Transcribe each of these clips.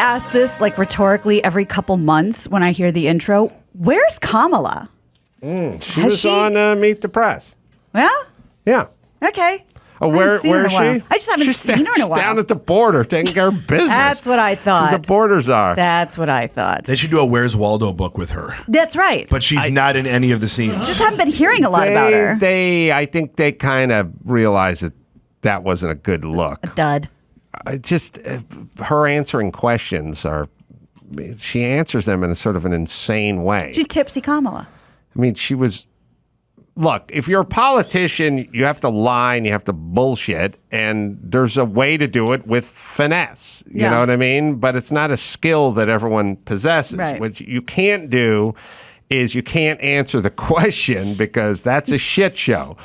ask this like rhetorically every couple months when I hear the intro. Where's Kamala? She was on Meet the Press. Yeah? Yeah. Okay. Oh, where is she? I just haven't seen her in a while. She's down at the border taking care of business. That's what I thought. She's the border czar. That's what I thought. They should do a Where's Waldo book with her. That's right. But she's not in any of the scenes. Just haven't been hearing a lot about her. I think they kind of realized that wasn't a good look. A dud. Her answering questions she answers them in a sort of an insane way. She's tipsy Kamala. I mean, look, if you're a politician, you have to lie and you have to bullshit, and there's a way to do it with finesse. You know what I mean? But it's not a skill that everyone possesses. Right. What you can't do is you can't answer the question because that's a shit show.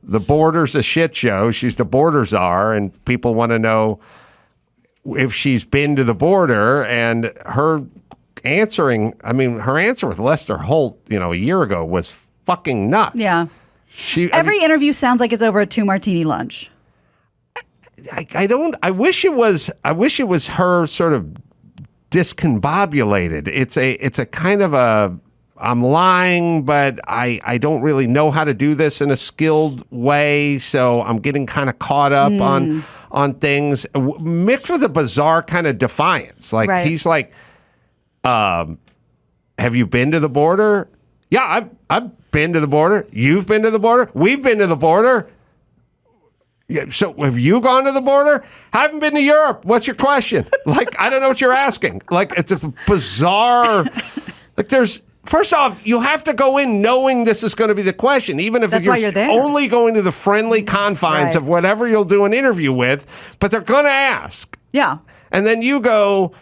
The border's a shit show. She's the border czar, and people want to know if she's been to the border, and her answer with Lester Holt, a year ago was fucking nuts. Yeah. Every interview sounds like it's over a 2-martini lunch. I wish it was her sort of discombobulated. It's a kind of a, I'm lying, but I don't really know how to do this in a skilled way, so I'm getting kind of caught up on things, mixed with a bizarre kind of defiance. Like he's like, have you been to the border? Yeah, I've been to the border. You've been to the border. We've been to the border. Yeah, so have you gone to the border? Haven't been to Europe. What's your question? Like, I don't know what you're asking. Like, it's a bizarre, first off, you have to go in knowing this is going to be the question, even if you're only going to the friendly confines of whatever you'll do an interview with, but they're going to ask. Yeah. And then you go,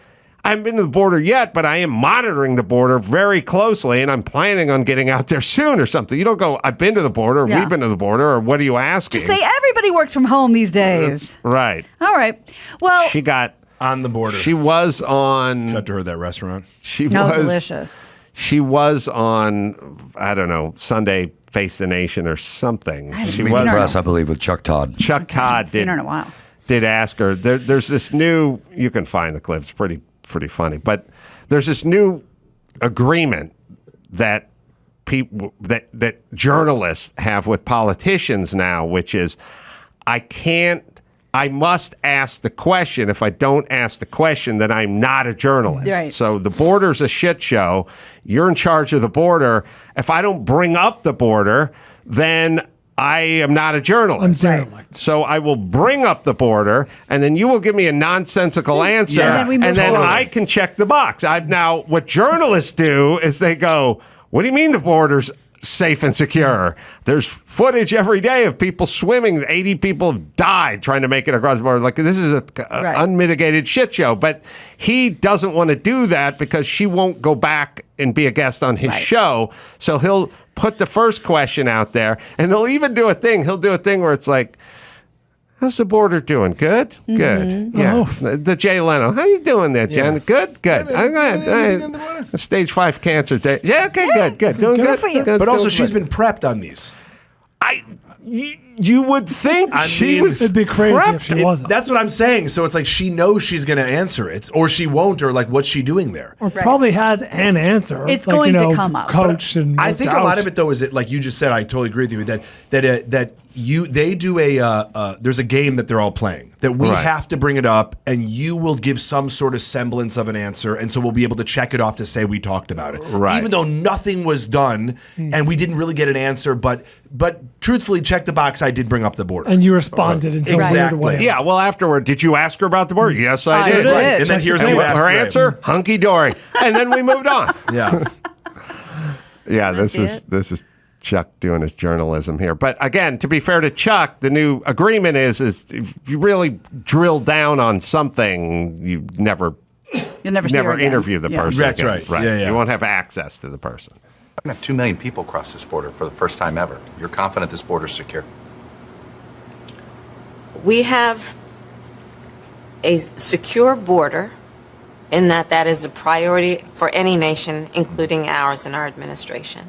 I haven't been to the border yet, but I am monitoring the border very closely, and I'm planning on getting out there soon or something. You don't go, I've been to the border, we've been to the border, or what are you asking? Just say everybody works from home these days. That's right. All right. Well, she got on the border. She was on. Got to her at that restaurant. Delicious. She was on, I don't know, Sunday Face the Nation or something. She was press, I believe, with Chuck Todd. Chuck Todd seen her in a while. Did ask her. There's this new. You can find the clips. Pretty funny. But there's this new agreement that people that journalists have with politicians now, which is, I must ask the question. If I don't ask the question, then I'm not a journalist. Right. So the border's a shit show. You're in charge of the border. If I don't bring up the border, then I am not a journalist. So I will bring up the border, and then you will give me a nonsensical answer, and then I can check the box. Now, what journalists do is they go, what do you mean the border's safe and secure? There's footage every day of people swimming. 80 people have died trying to make it across the border. Like, this is an unmitigated shit show. But he doesn't want to do that because she won't go back and be a guest on his show. So he'll put the first question out there, and he'll even do a thing. He'll do a thing where it's like, how's the border doing? Good? Mm-hmm. Good. Yeah. Oh. The Jay Leno. How you doing there, Jen? Good? Good. I'm good. Stage 5 cancer. Yeah, okay, good. Doing good. For you. But also, she's been prepped on these. You would think it'd be crazy if she wasn't. That's what I'm saying. So it's like she knows she's going to answer it, or she won't, or like what's she doing there? Or probably has an answer. It's going to come up. Coached and I think a lot of it though is that, like you just said, I totally agree with you that they do there's a game that they're all playing that we have to bring it up, and you will give some sort of semblance of an answer, and so we'll be able to check it off to say we talked about it, even though nothing was done and we didn't really get an answer. But truthfully, check the box. I did bring up the border, and you responded in some weird way. Yeah. Well, afterward, did you ask her about the border? Yes, I did. And then here's her answer: hunky dory, and then we moved on. Yeah. Yeah. This is Chuck doing his journalism here. But again, to be fair to Chuck, the new agreement is if you really drill down on something, you'll never interview the person. That's again. right. Yeah. You won't have access to the person. We're going to have 2 million people cross this border for the first time ever. You're confident this border's secure? We have a secure border in that is a priority for any nation, including ours and our administration.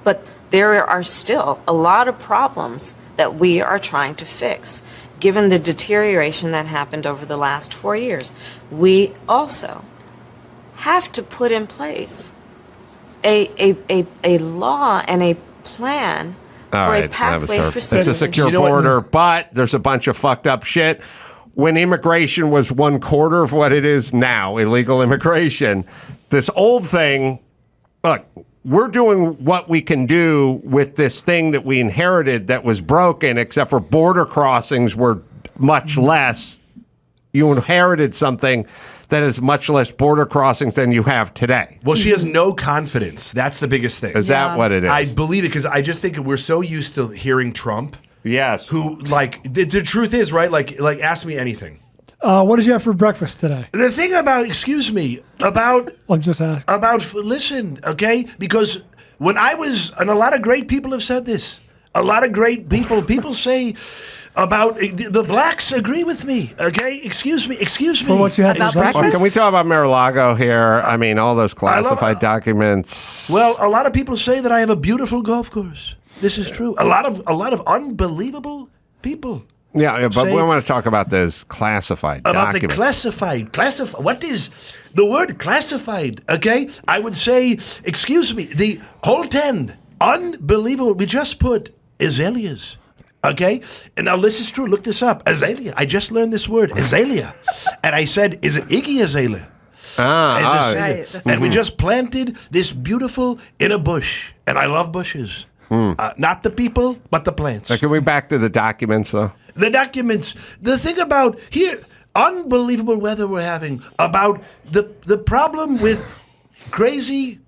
But there are still a lot of problems that we are trying to fix, given the deterioration that happened over the last 4 years. We also have to put in place a law and a plan for a pathway for citizens. It's a secure border, but there's a bunch of fucked up shit. When immigration was 1/4 of what it is now, illegal immigration, this old thing, look, we're doing what we can do with this thing that we inherited that was broken, except for border crossings were much less. You inherited something that has much less border crossings than you have today. Well, she has no confidence. That's the biggest thing. Is that what it is? I believe it because I just think we're so used to hearing Trump. Yes. Who, like, the truth is, right? Like, ask me anything. What did you have for breakfast today? The thing about, excuse me, about... I'm just asking. Listen, okay? Because when I was, and a lot of great people have said this, a lot of great people say... about the blacks agree with me, okay? Excuse me. For what you had About for breakfast? Well, can we talk about Mar-a-Lago here? I mean, all those classified documents. Well, a lot of people say that I have a beautiful golf course. This is true. A lot of unbelievable people. Yeah, but we want to talk about this classified about document. the classified. What is the word classified? Okay, I would say, excuse me, the whole 10 unbelievable. We just put azaleas. Okay, and now this is true. Look this up. Azalea. I just learned this word, azalea, and I said, "Is it Iggy Azalea?" Right. And we just planted this beautiful in a bush, and I love bushes. Not the people, but the plants. Can we back to the documents, though? The documents. The thing about here, unbelievable weather we're having. About the problem with crazy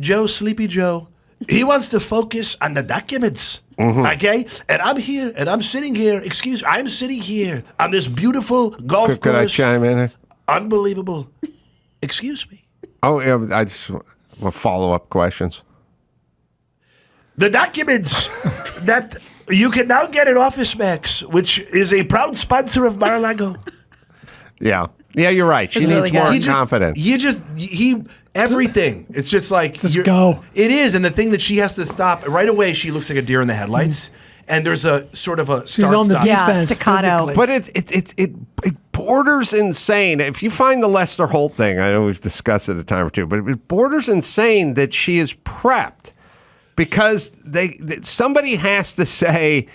Joe, Sleepy Joe. He wants to focus on the documents, okay? And I'm here, and I'm sitting here. I'm sitting here on this beautiful golf course. Could I chime in? Unbelievable. Excuse me. Oh, yeah, I just want follow-up questions. The documents that you can now get at Office Max, which is a proud sponsor of Mar-a-Lago. Yeah, you're right. She It's needs really more good. confidence. Everything. It's just like go. It is, and the thing that she has to stop right away. She looks like a deer in the headlights, and there's a sort of a She's on the start-stop. defense. staccato. physically. But it borders insane. If you find the Lester Holt thing, I know we've discussed it a time or two, but it borders insane that she is prepped because somebody has to say,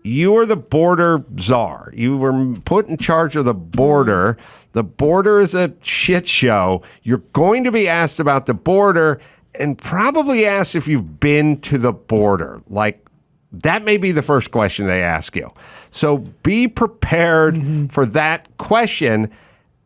you're the border czar. You were put in charge of the border. The border is a shit show. You're going to be asked about the border and probably asked if you've been to the border. Like, that may be the first question they ask you. So be prepared for that question.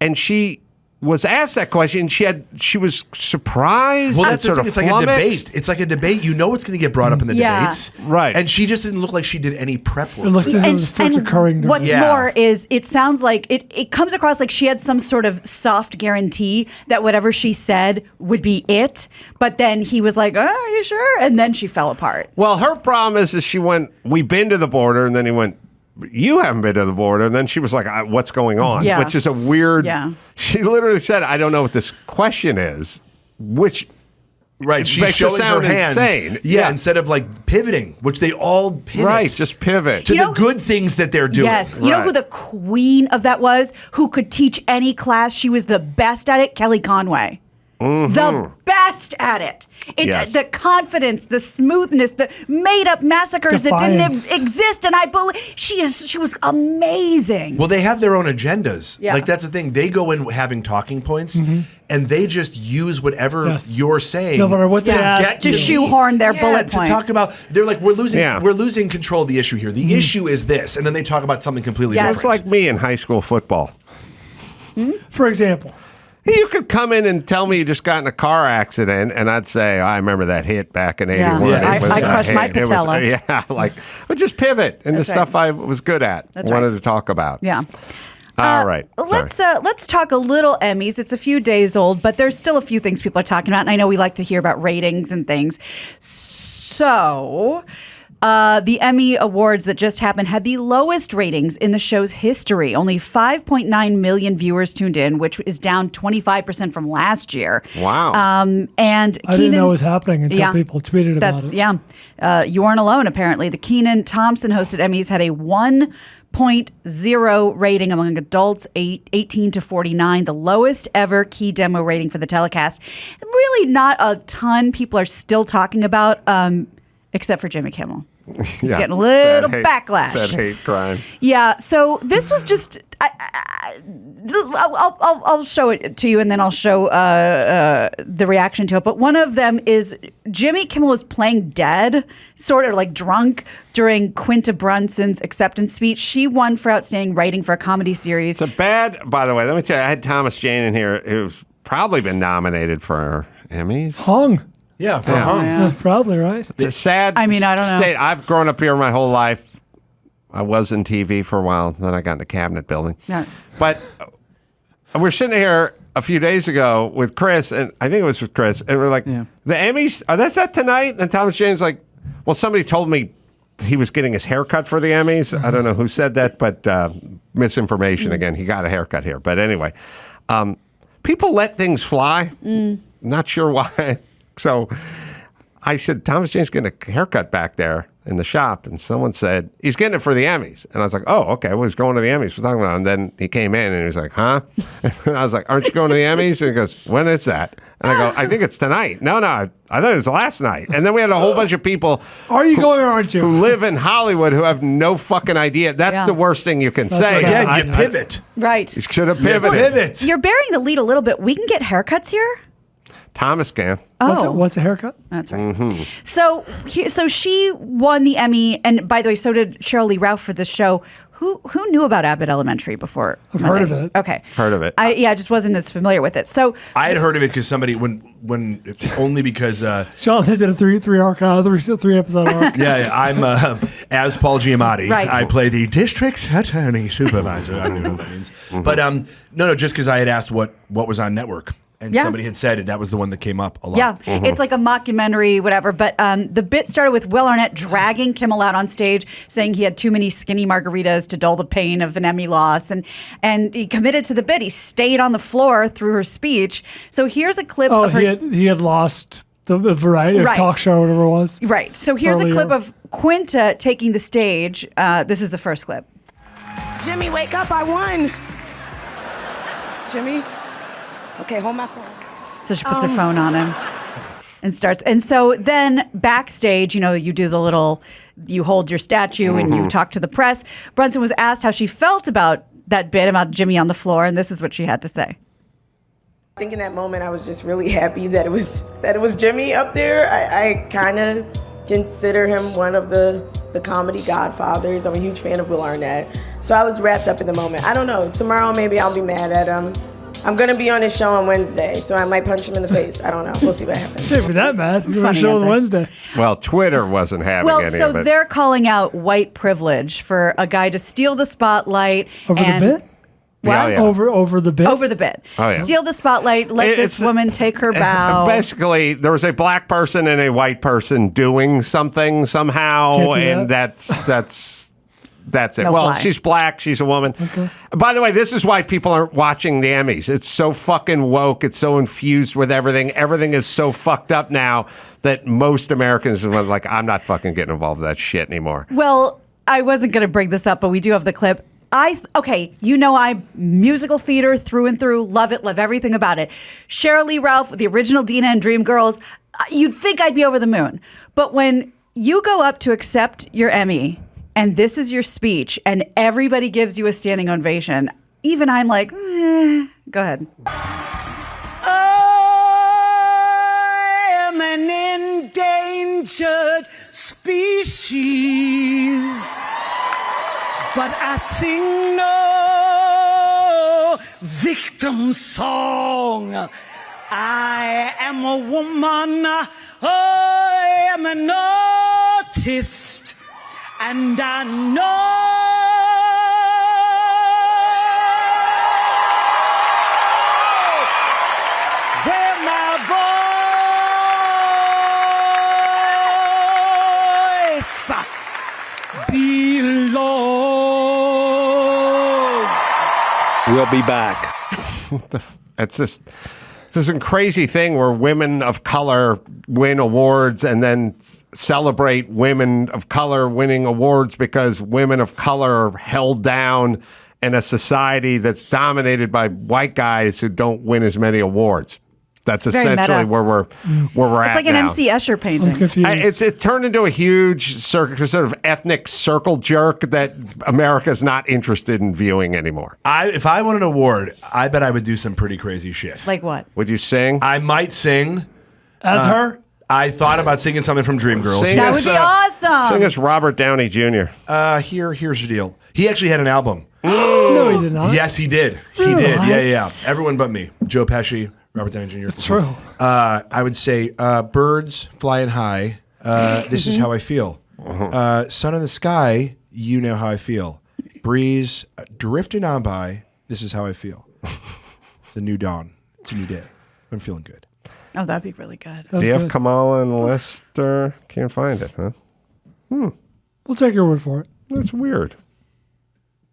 And she was asked that question. She was surprised. Well, and that's the sort thing. of It's like a flummoxed. debate. It's like a debate. You know it's going to get brought up in the debates. Right. And she just didn't look like she did any prep work. It looks as if it was first occurring. What's Yeah. more is it sounds like it comes across like she had some sort of soft guarantee that whatever she said would be it. But then he was like, "Oh, are you sure?" And then she fell apart. Well, her problem is she went, we've been to the border, and then he went, you haven't been to the border. And then she was like, what's going on? Yeah. Which is a weird, Yeah. She literally said, I don't know what this question is, which Right, she's makes her showing her sound hand. insane. Yeah, instead of like pivoting, which they all pivot. Right, just pivot. To You the know- good things that they're doing. Yes. You know Right. who the queen of that was? Who could teach any class? She was the best at it. Kelly Conway. The best at it. Yes. The confidence, the smoothness, the made-up massacres that Defiance. didn't exist, and I believe she was amazing. Well, they have their own agendas. Yeah. Like, that's the thing. They go in having talking points, and they just use whatever Yes. you're saying. No matter what they Yeah. ask. Get To me. shoehorn their Yeah, bullet to point. talk about, they're like, we're Yeah. losing control of the issue here. The issue is this, and then they talk about something completely Yes. different. It's like me in high school football. For example, You could come in and tell me you just got in a car accident, and I'd say, I remember that hit back in '81. Yeah. It was I a crushed my hit. It was- patella. yeah, like, but just pivot into That's right. stuff I was good at, That's wanted right. to talk about. Yeah. All right. Let's talk a little Emmys. It's a few days old, but there's still a few things people are talking about, and I know we like to hear about ratings and things. So, the Emmy Awards that just happened had the lowest ratings in the show's history. Only 5.9 million viewers tuned in, which is down 25% from last year. Wow. And I didn't know it was happening until people tweeted about it. Yeah. You weren't alone, apparently. The Kenan Thompson hosted Emmys had a 1% 0.0 rating among adults 18 to 49, the lowest ever key demo rating for the telecast. Really not a ton people are still talking about, except for Jimmy Kimmel. He's getting a little backlash. That hate crime. Yeah, so this was just... I'll show it to you, and then I'll show the reaction to it. But one of them is Jimmy Kimmel was playing dead, sort of like drunk, during Quinta Brunson's acceptance speech. She won for outstanding writing for a comedy series. By the way, let me tell you, I had Thomas Jane in here who's probably been nominated for Emmys. Hung. Yeah, for Hung. Yeah, probably, right? It's a sad I mean, I don't know. state. I've grown up here my whole life. I was in TV for a while, then I got into cabinet building. Yeah. But we're sitting here a few days ago with Chris, and I think it was with Chris, and we're like, the Emmys, that's that tonight? And Thomas Jane's like, well, somebody told me he was getting his haircut for the Emmys. I don't know who said that, but misinformation again. He got a haircut here. But anyway, people let things fly. Not sure why. So I said, Thomas Jane's getting a haircut back there in the shop, and someone said he's getting it for the Emmys, and I was like, oh, okay, well, he's going to the Emmys. We're talking about it. And then he came in and he was like, huh? And I was like, aren't you going to the Emmys? And he goes, when is that? And I go, I think it's tonight. No, I thought it was last night. And then we had a whole bunch of people Are you going or aren't you? who live in Hollywood who have no fucking idea. That's the worst thing you can say. right. Yeah, you pivot. Right. You should have pivoted. Pivot. You're bearing the lead a little bit. We can get haircuts here? Thomas can. What's a haircut? That's right. So she won the Emmy, and by the way, so did Cheryl Lee Ralph for the show. Who knew about Abbott Elementary before? I've heard of it. Okay, Heard of it. I just wasn't as familiar with it. So I had heard of it because somebody when only because Sean did a three episode arc. yeah, I'm as Paul Giamatti. Right. I play the district attorney supervisor. I don't know what that means, but no, just because I had asked what was on network. And somebody had said it. That was the one that came up a lot. yeah, it's like a mockumentary, whatever. But the bit started with Will Arnett dragging Kimmel out on stage, saying he had too many skinny margaritas to dull the pain of an Emmy loss, and he committed to the bit. He stayed on the floor through her speech. So here's a clip of her. He had lost the variety of talk show, or whatever it was. Right. So here's earlier. a clip of Quinta taking the stage. This is the first clip. Jimmy, wake up, I won. Jimmy? Okay, hold my phone. So she puts her phone on him and starts. And so then backstage, you do the little, you hold your statue and you talk to the press. Brunson was asked how she felt about that bit about Jimmy on the floor, and this is what she had to say. I think in that moment I was just really happy that it was Jimmy up there. I kind of consider him one of the comedy godfathers. I'm a huge fan of Will Arnett. So I was wrapped up in the moment. I don't know. Tomorrow maybe I'll be mad at him. I'm going to be on his show on Wednesday, so I might punch him in the face. I don't know. We'll see what happens. Can't be that bad. You're on Funny a show on answer. Wednesday. Well, Twitter wasn't having any So of it. they're calling out white privilege for a guy to steal the spotlight. Over and the bit? What? Yeah, yeah. Over the bit? Over the bit. Oh, yeah. Steal the spotlight, let this woman take her bow. Basically, there was a black person and a white person doing something somehow, Can't do and that. that's it. No Well, fly. she's black. She's a woman. Okay. By the way, this is why people aren't watching the Emmys. It's so fucking woke. It's so infused with everything. Everything is so fucked up now that most Americans are like, I'm not fucking getting involved with that shit anymore. Well, I wasn't going to bring this up, but we do have the clip. I musical theater through and through, love it, love everything about it. Cheryl Lee Ralph, the original Dina and Dreamgirls, you'd think I'd be over the moon. But when you go up to accept your Emmy, and this is your speech, and everybody gives you a standing ovation, even I'm like, Go ahead. I am an endangered species, but I sing no victim song. I am a woman, I am an artist, and I know where my voice belongs. We'll be back. It's just There's a crazy thing where women of color win awards and then celebrate women of color winning awards because women of color are held down in a society that's dominated by white guys who don't win as many awards. That's essentially where we're at. It's like an MC Escher painting. I'm confused. It's turned into a huge sort of ethnic circle jerk that America's not interested in viewing anymore. If I won an award, I bet I would do some pretty crazy shit. Like what? Would you sing? I might sing. As her? I thought about singing something from Dreamgirls. That would be awesome. Sing us Robert Downey Jr. Here's the deal. He actually had an album. No, he did not. Yes, he did. He did. Yeah. Everyone but me. Joe Pesci, Robert Downey Jr. It's true. I would say birds flying high. This is how I feel. Sun in the sky. You know how I feel. Breeze drifting on by. This is how I feel. It's a new dawn. It's a new day. I'm feeling good. Oh, that'd be really good. Do you have Kamala on the list? Or can't find it, huh? We'll take your word for it. That's weird.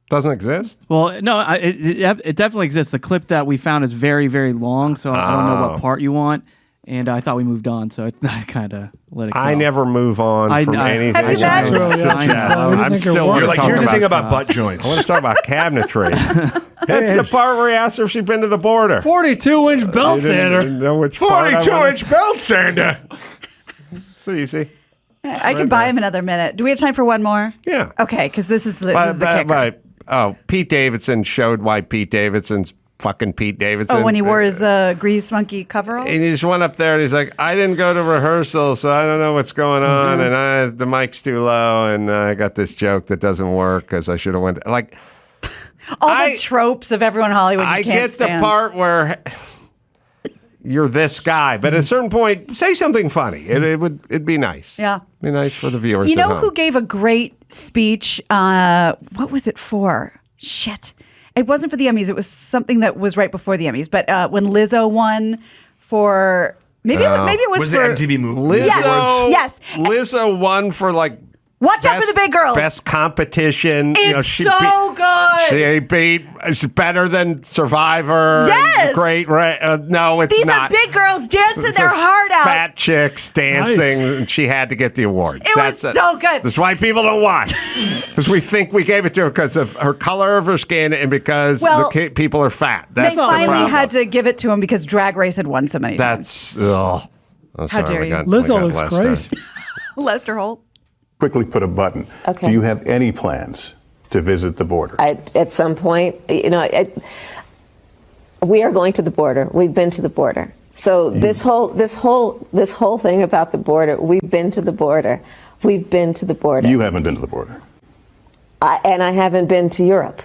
Doesn't exist? Well, no, it definitely exists. The clip that we found is very, very long, so I don't know what part you want. And I thought we moved on, so I kind of let it go. I never move on from anything. Have you been? I'm still You're like, here's the thing about butt joints. I want to talk about cabinetry. That's the part where he asked her if she'd been to the border. 42-inch belt sander. Know which part 42-inch belt sander. So easy. I can buy him another minute. Do we have time for one more? Yeah. Okay, because this is the kicker. Pete Davidson showed why Pete Davidson's fucking Pete Davidson. Oh, when he wore his Grease Monkey coverall? And he just went up there and he's like, I didn't go to rehearsal, so I don't know what's going on. And the mic's too low, and I got this joke that doesn't work because I should have went. Like, all the tropes of everyone in Hollywood you I can't get stand. the part where you're this guy, but at a certain point, say something funny. It'd be nice. Yeah. Be nice for the viewers. You know at home. who gave a great speech? What was it for? Shit. It wasn't for the Emmys. It was something that was right before the Emmys. But when Lizzo won for maybe it was for the MTV movie. Lizzo. Yes. Lizzo won for like. Watch out for the big girls. Best competition. It's so good. She beat. It's better than Survivor. Yes. Great. No, it's These not. are big girls dancing It's their a heart out. Fat chicks dancing. And she had to get the award. It was so good. That's why people don't watch. Because we think we gave it to her because of her color of her skin and because people are fat. That's They finally the problem. had to give it to him because Drag Race had won so many times. How dare you. Lizzo looks great. Lester Holt. Quickly put a button. Okay. Do you have any plans to visit the border? At some point, we are going to the border. We've been to the border. So this whole thing about the border, we've been to the border. We've been to the border. You haven't been to the border. And I haven't been to Europe.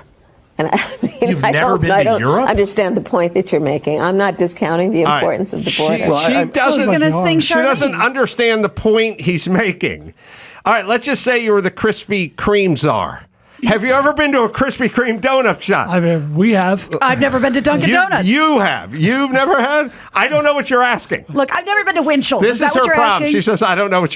And You've never been to Europe? I don't understand the point that you're making. I'm not discounting the importance of the border. She doesn't. She doesn't understand the point he's making. All right, let's just say you were the Krispy Kreme czar. Have you ever been to a Krispy Kreme donut shop? I mean, we have. I've never been to Dunkin' Donuts. You have. You've never had? I don't know what you're asking. Look, I've never been to Winchell's. This is what her you're problem. asking? She says, I don't know what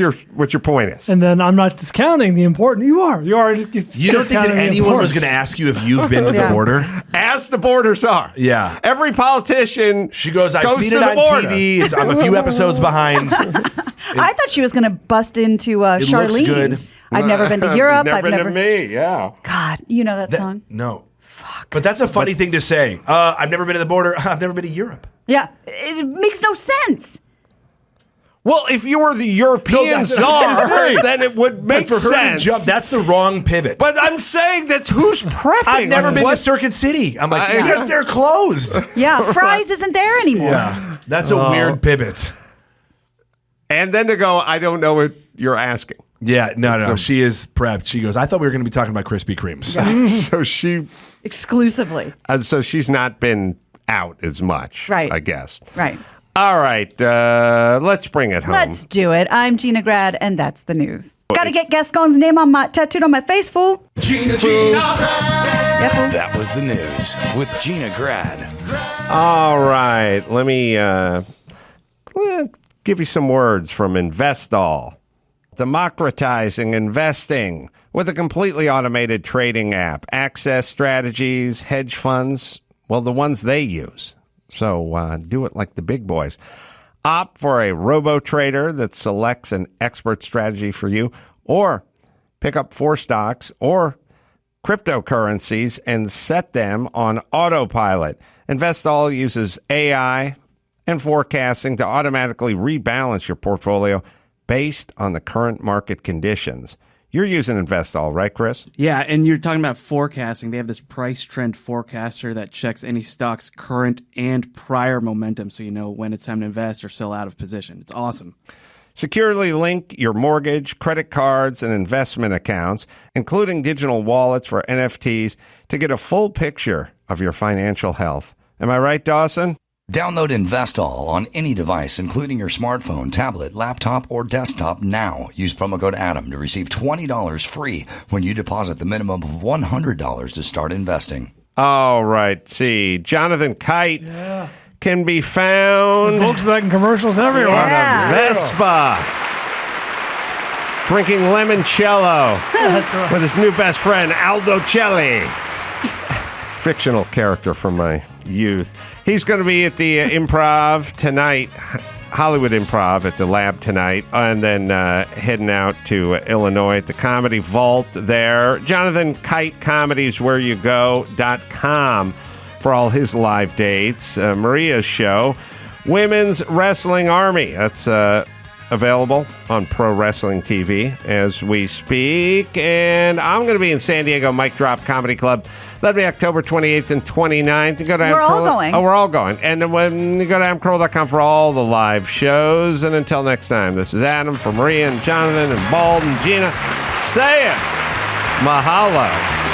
your point is. And then I'm not discounting the important. You are. You are. You don't think that anyone was going to ask you if you've been to the border? Ask the border czar. Yeah. Every politician She goes, I've seen to it the on border. TV. I'm a few episodes behind. I thought she was going to bust into It Charlene. looks good. I've never been to Europe. Never I've been never to me, yeah. God, you know that song? No. Fuck. But that's a funny thing to say. I've never been to the border. I've never been to Europe. Yeah. It makes no sense. Well, if you were the European czar, then it would make for her sense. to jump, that's the wrong pivot. But I'm saying that's who's prepping. I've never been what? to Circuit City. I'm like, because they're closed. Yeah, Fry's isn't there anymore. Yeah, that's a weird pivot. And then to go, I don't know what you're asking. Yeah, no. She is prepped. She goes, I thought we were going to be talking about Krispy Kremes. Yeah. So she... Exclusively. So she's not been out as much, right? I guess. Right. All right, let's bring it home. Let's do it. I'm Gina Grad, and that's the news. Gotta get Gascon's name tattooed on my face, fool. Gina Grad. Yeah, fool. That was the news with Gina Grad. All right, let me give you some words from Investall. Democratizing investing with a completely automated trading app. Access strategies, hedge funds, well, the ones they use. So do it like the big boys. Opt for a robo-trader that selects an expert strategy for you, or pick up 4 stocks or cryptocurrencies and set them on autopilot. InvestAll uses AI and forecasting to automatically rebalance your portfolio based on the current market conditions. You're using InvestAll, right, Chris? Yeah, and you're talking about forecasting. They have this price trend forecaster that checks any stock's current and prior momentum so you know when it's time to invest or sell out of position. It's awesome. Securely link your mortgage, credit cards, and investment accounts, including digital wallets for NFTs, to get a full picture of your financial health. Am I right, Dawson? Download InvestAll on any device, including your smartphone, tablet, laptop, or desktop now. Use promo code ADAM to receive $20 free when you deposit the minimum of $100 to start investing. All right. See, Jonathan Kite can be found Volkswagen commercials everywhere. on a Vespa, drinking limoncello That's right. with his new best friend, Aldo Celli. Fictional character from my youth. He's going to be at the Improv tonight, Hollywood Improv at the Lab tonight, and then heading out to Illinois at the Comedy Vault there. Jonathan Kite Comedies where you go.com for all his live dates. Maria's show, Women's Wrestling Army. That's available on Pro Wrestling TV as we speak. And I'm going to be in San Diego, Mic Drop Comedy Club. That'll be October 28th and 29th. You go to We're all going. Oh, we're all going. And when you go to amcarolla.com for all the live shows. And until next time, this is Adam for Maria and Jonathan and Bald and Gina. Say it. Mahalo.